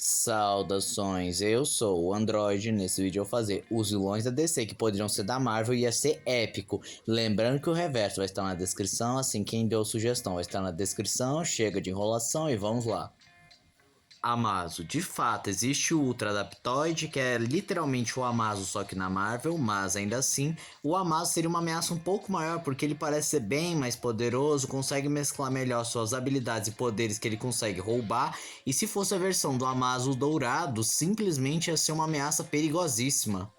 Saudações, eu sou o Android. Nesse vídeo eu vou fazer os vilões da DC que poderiam ser da Marvel e ia ser épico. Lembrando que o reverso vai estar na descrição, assim quem deu sugestão vai estar na descrição. Chega de enrolação e vamos lá. Amazo, de fato, existe o Ultra Adaptoid, que é literalmente o Amazo só que na Marvel, mas ainda assim, o Amazo seria uma ameaça um pouco maior, porque ele parece ser bem mais poderoso, consegue mesclar melhor suas habilidades e poderes que ele consegue roubar, e se fosse a versão do Amazo dourado, simplesmente ia ser uma ameaça perigosíssima.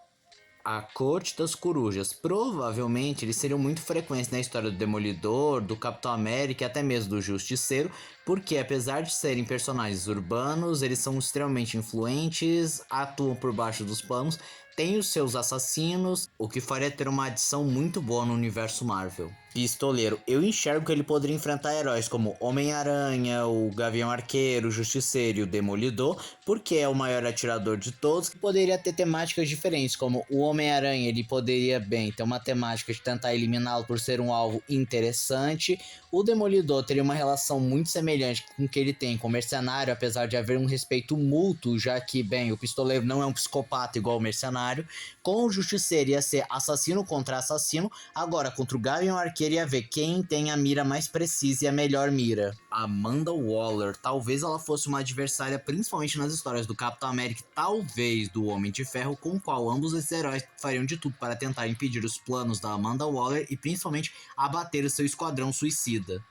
A Corte das Corujas. Provavelmente eles seriam muito frequentes na história do Demolidor, do Capitão América e até mesmo do Justiceiro, porque apesar de serem personagens urbanos, eles são extremamente influentes, atuam por baixo dos panos, têm os seus assassinos, o que faria ter uma adição muito boa no universo Marvel. Pistoleiro, eu enxergo que ele poderia enfrentar heróis como Homem-Aranha, o Gavião Arqueiro, o Justiceiro e o Demolidor, porque é o maior atirador de todos, que poderia ter temáticas diferentes, como o Homem-Aranha, ele poderia bem ter uma temática de tentar eliminá-lo por ser um alvo interessante. O Demolidor teria uma relação muito semelhante com o que ele tem com o Mercenário, apesar de haver um respeito mútuo, já que, bem, o Pistoleiro não é um psicopata igual o Mercenário. Com o Justiceiro ia ser assassino contra assassino, agora contra o Gavião Arqueiro ia ver quem tem a mira mais precisa e a melhor mira. Amanda Waller, talvez ela fosse uma adversária principalmente nas histórias do Capitão América, talvez do Homem de Ferro, com o qual ambos esses heróis fariam de tudo para tentar impedir os planos da Amanda Waller e principalmente abater o seu esquadrão suicida.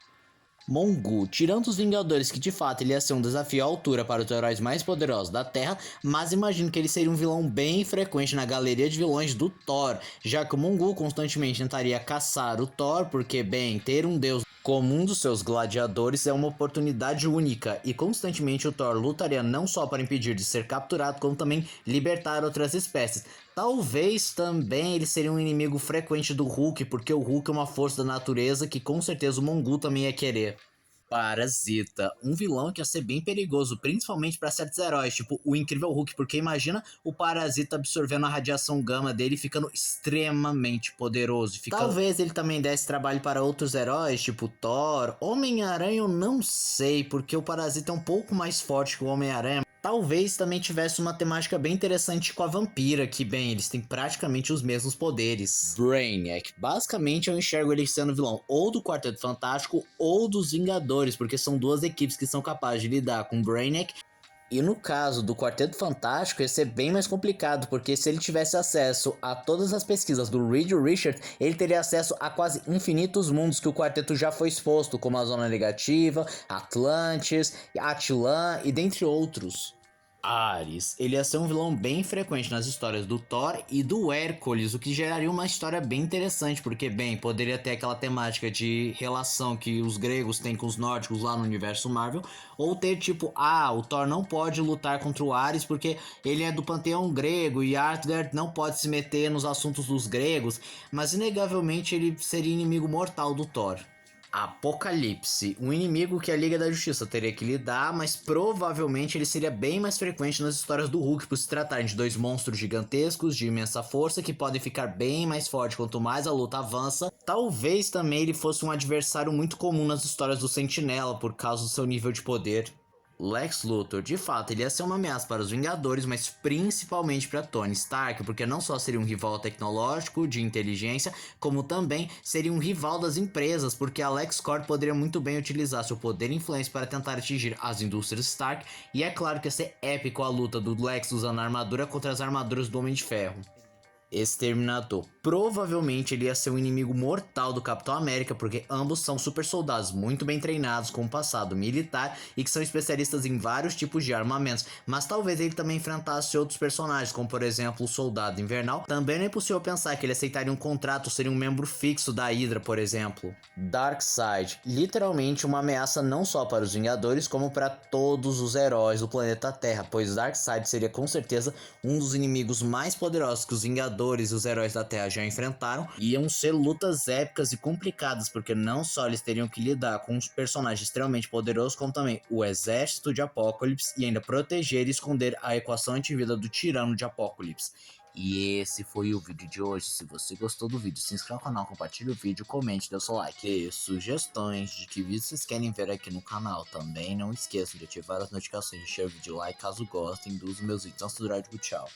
Mongu, tirando os Vingadores, que de fato ele ia ser um desafio à altura para os heróis mais poderosos da Terra, mas imagino que ele seria um vilão bem frequente na galeria de vilões do Thor, já que o Mongu constantemente tentaria caçar o Thor, porque, bem, ter um deus como um dos seus gladiadores é uma oportunidade única, e constantemente o Thor lutaria não só para impedir de ser capturado, como também libertar outras espécies. Talvez também ele seria um inimigo frequente do Hulk, porque o Hulk é uma força da natureza que com certeza o Mongu também ia querer. Parasita, um vilão que ia ser bem perigoso, principalmente para certos heróis, tipo o Incrível Hulk, porque imagina o Parasita absorvendo a radiação gama dele e ficando extremamente poderoso. Talvez ele também desse trabalho para outros heróis, tipo Thor, Homem-Aranha eu não sei, porque o Parasita é um pouco mais forte que o Homem-Aranha. Talvez também tivesse uma temática bem interessante com a vampira, que bem, eles têm praticamente os mesmos poderes. Brainiac, basicamente eu enxergo ele sendo vilão ou do Quarteto Fantástico ou dos Vingadores, porque são duas equipes que são capazes de lidar com Brainiac. E no caso do Quarteto Fantástico ia ser bem mais complicado, porque se ele tivesse acesso a todas as pesquisas do Reed Richards, ele teria acesso a quase infinitos mundos que o quarteto já foi exposto, como a Zona Negativa, Atlantis, Attilan e dentre outros. Ares, ele ia ser um vilão bem frequente nas histórias do Thor e do Hércules, o que geraria uma história bem interessante, porque, bem, poderia ter aquela temática de relação que os gregos têm com os nórdicos lá no universo Marvel, ou ter tipo, o Thor não pode lutar contra o Ares porque ele é do panteão grego e Asgard não pode se meter nos assuntos dos gregos, mas inegavelmente ele seria inimigo mortal do Thor. Apocalipse, um inimigo que a Liga da Justiça teria que lidar, mas provavelmente ele seria bem mais frequente nas histórias do Hulk, por se tratarem de dois monstros gigantescos de imensa força que podem ficar bem mais fortes quanto mais a luta avança. Talvez também ele fosse um adversário muito comum nas histórias do Sentinela, por causa do seu nível de poder. Lex Luthor, de fato, ele ia ser uma ameaça para os Vingadores, mas principalmente para Tony Stark, porque não só seria um rival tecnológico, de inteligência, como também seria um rival das empresas, porque a LexCorp poderia muito bem utilizar seu poder e influência para tentar atingir as indústrias Stark, e é claro que ia ser épico a luta do Lex usando a armadura contra as armaduras do Homem de Ferro. Exterminador. Provavelmente ele ia ser um inimigo mortal do Capitão América, porque ambos são super soldados muito bem treinados com um passado militar e que são especialistas em vários tipos de armamentos, mas talvez ele também enfrentasse outros personagens, como por exemplo o Soldado Invernal. Também não é possível pensar que ele aceitaria um contrato, seria um membro fixo da Hydra, por exemplo. Darkseid, literalmente uma ameaça não só para os Vingadores, como para todos os heróis do planeta Terra, pois Darkseid seria com certeza um dos inimigos mais poderosos que os Vingadores e os heróis da Terra já enfrentaram. Iam ser lutas épicas e complicadas, porque não só eles teriam que lidar com uns personagens extremamente poderosos, como também o exército de Apocalipse e ainda proteger e esconder a equação antivida do tirano de Apocalipse. E esse foi o vídeo de hoje. Se você gostou do vídeo, se inscreva no canal, compartilhe o vídeo, comente, dê o seu like. E sugestões de que vídeos vocês querem ver aqui no canal. Também não esqueçam de ativar as notificações, encher o vídeo like caso gostem dos meus vídeos. Então, tchau.